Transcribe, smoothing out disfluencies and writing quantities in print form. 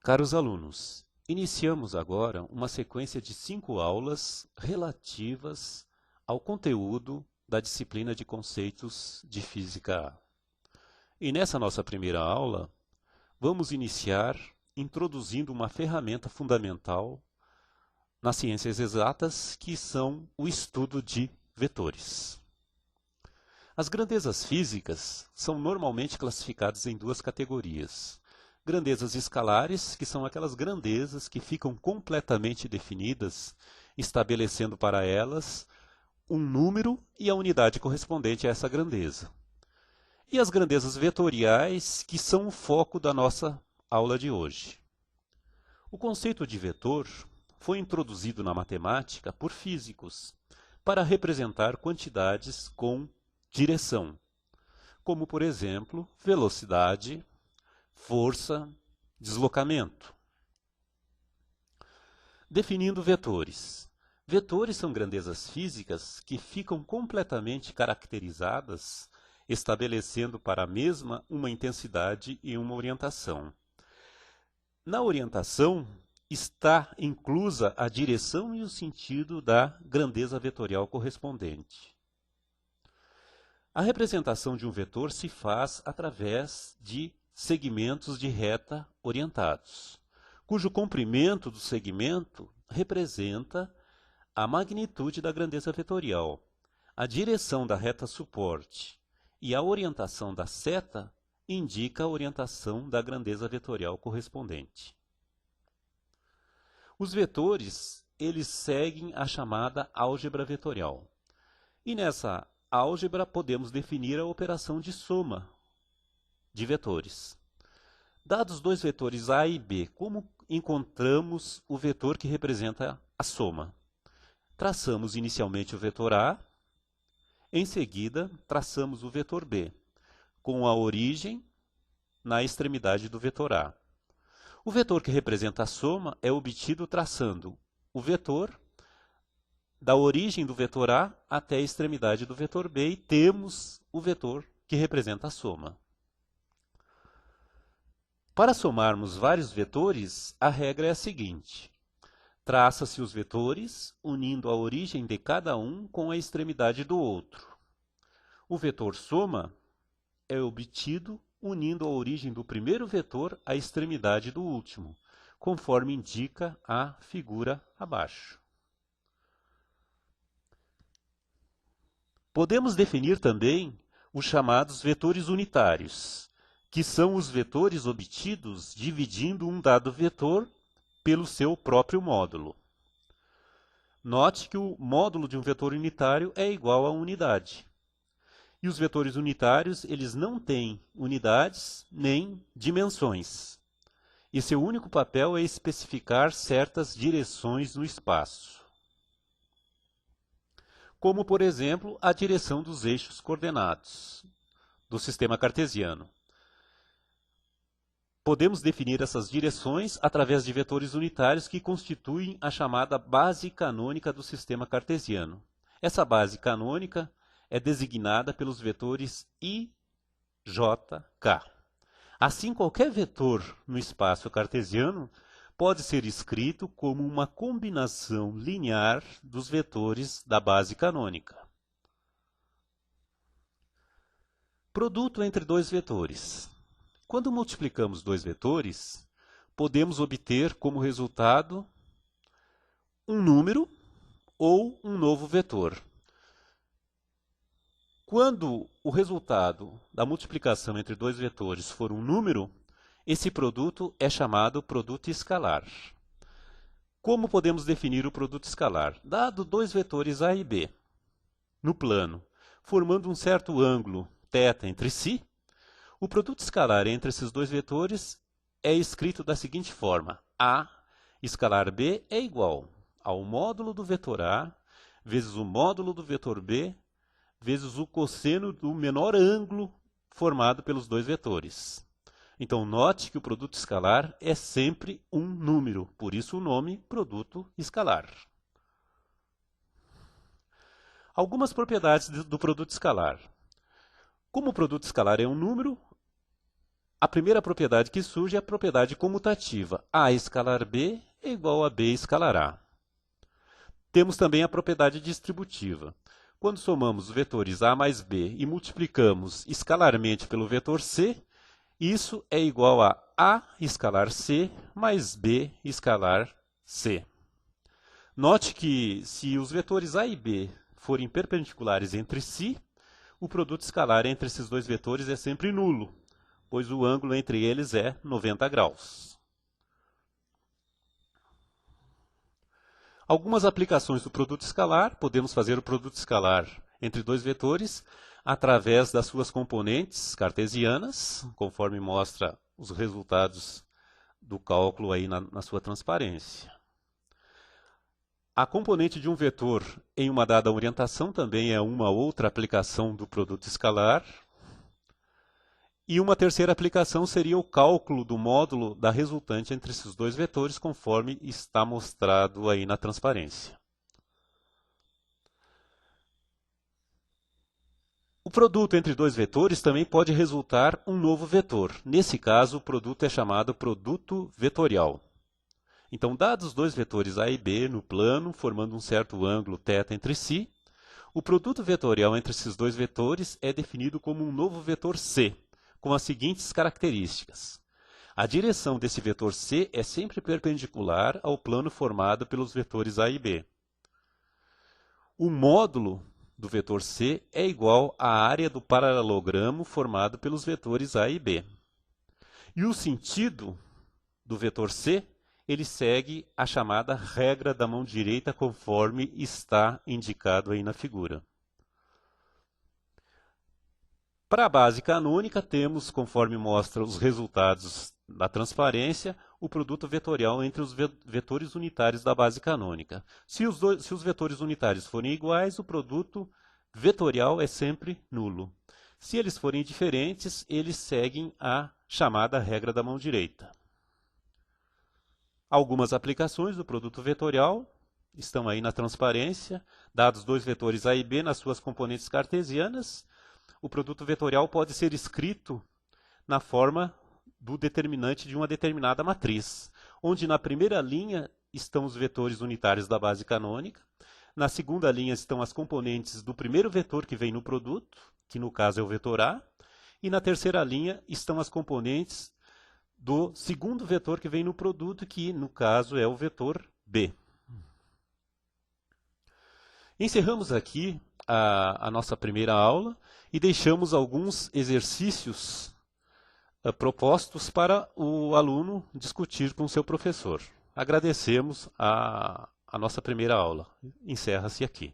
Caros alunos, iniciamos agora uma sequência de 5 aulas relativas ao conteúdo da disciplina de conceitos de Física A. E nessa nossa primeira aula, vamos iniciar introduzindo uma ferramenta fundamental nas ciências exatas, que são o estudo de vetores. As grandezas físicas são normalmente classificadas em duas categorias. Grandezas escalares, que são aquelas grandezas que ficam completamente definidas, estabelecendo para elas um número e a unidade correspondente a essa grandeza. E as grandezas vetoriais, que são o foco da nossa aula de hoje. O conceito de vetor foi introduzido na matemática por físicos para representar quantidades com direção, como, por exemplo, velocidade, força, deslocamento. Definindo vetores. Vetores são grandezas físicas que ficam completamente caracterizadas, estabelecendo para a mesma uma intensidade e uma orientação. Na orientação está inclusa a direção e o sentido da grandeza vetorial correspondente. A representação de um vetor se faz através de segmentos de reta orientados, cujo comprimento do segmento representa a magnitude da grandeza vetorial. A direção da reta suporte e a orientação da seta indica a orientação da grandeza vetorial correspondente. Os vetores, eles seguem a chamada álgebra vetorial. E nessa álgebra podemos definir a operação de soma de vetores. Dados dois vetores A e B, como encontramos o vetor que representa a soma? Traçamos inicialmente o vetor A, em seguida traçamos o vetor B, com a origem na extremidade do vetor A. O vetor que representa a soma é obtido traçando o vetor da origem do vetor A até a extremidade do vetor B, e temos o vetor que representa a soma. Para somarmos vários vetores, a regra é a seguinte: traça-se os vetores, unindo a origem de cada um com a extremidade do outro. O vetor soma é obtido unindo a origem do primeiro vetor à extremidade do último, conforme indica a figura abaixo. Podemos definir também os chamados vetores unitários, que são os vetores obtidos dividindo um dado vetor pelo seu próprio módulo. Note que o módulo de um vetor unitário é igual a unidade. E os vetores unitários, eles não têm unidades nem dimensões. E seu único papel é especificar certas direções no espaço. Como, por exemplo, a direção dos eixos coordenados do sistema cartesiano. Podemos definir essas direções através de vetores unitários que constituem a chamada base canônica do sistema cartesiano. Essa base canônica é designada pelos vetores I, J, K. Assim, qualquer vetor no espaço cartesiano pode ser escrito como uma combinação linear dos vetores da base canônica. Produto entre dois vetores. Quando multiplicamos dois vetores, podemos obter como resultado um número ou um novo vetor. Quando o resultado da multiplicação entre dois vetores for um número, esse produto é chamado produto escalar. Como podemos definir o produto escalar? Dado dois vetores A e B no plano, formando um certo ângulo θ entre si, o produto escalar entre esses dois vetores é escrito da seguinte forma: A escalar B é igual ao módulo do vetor A vezes o módulo do vetor B vezes o cosseno do menor ângulo formado pelos dois vetores. Então, note que o produto escalar é sempre um número, por isso o nome produto escalar. Algumas propriedades do produto escalar. Como o produto escalar é um número, A primeira propriedade que surge é a propriedade comutativa. A escalar B é igual a B escalar A. Temos também a propriedade distributiva. Quando somamos os vetores A mais B e multiplicamos escalarmente pelo vetor C, isso é igual a A escalar C mais B escalar C. Note que se os vetores A e B forem perpendiculares entre si, o produto escalar entre esses dois vetores é sempre nulo, pois o ângulo entre eles é 90 graus. Algumas aplicações do produto escalar: podemos fazer o produto escalar entre dois vetores através das suas componentes cartesianas, conforme mostra os resultados do cálculo aí na sua transparência. A componente de um vetor em uma dada orientação também é uma outra aplicação do produto escalar. E uma terceira aplicação seria o cálculo do módulo da resultante entre esses dois vetores, conforme está mostrado aí na transparência. O produto entre dois vetores também pode resultar um novo vetor. Nesse caso, o produto é chamado produto vetorial. Então, dados os dois vetores A e B no plano, formando um certo ângulo θ entre si, o produto vetorial entre esses dois vetores é definido como um novo vetor C, com as seguintes características. A direção desse vetor C é sempre perpendicular ao plano formado pelos vetores A e B. O módulo do vetor C é igual à área do paralelogramo formado pelos vetores A e B. E o sentido do vetor C, ele segue a chamada regra da mão direita, conforme está indicado aí na figura. Para a base canônica, temos, conforme mostra os resultados da transparência, o produto vetorial entre os vetores unitários da base canônica. Se os vetores unitários forem iguais, o produto vetorial é sempre nulo. Se eles forem diferentes, eles seguem a chamada regra da mão direita. Algumas aplicações do produto vetorial estão aí na transparência. Dados dois vetores A e B nas suas componentes cartesianas, o produto vetorial pode ser escrito na forma do determinante de uma determinada matriz, onde na primeira linha estão os vetores unitários da base canônica, na segunda linha estão as componentes do primeiro vetor que vem no produto, que no caso é o vetor A, e na terceira linha estão as componentes do segundo vetor que vem no produto, que no caso é o vetor B. Encerramos aqui a nossa primeira aula e deixamos alguns exercícios propostos para o aluno discutir com o seu professor. Agradecemos a nossa primeira aula. Encerra-se aqui.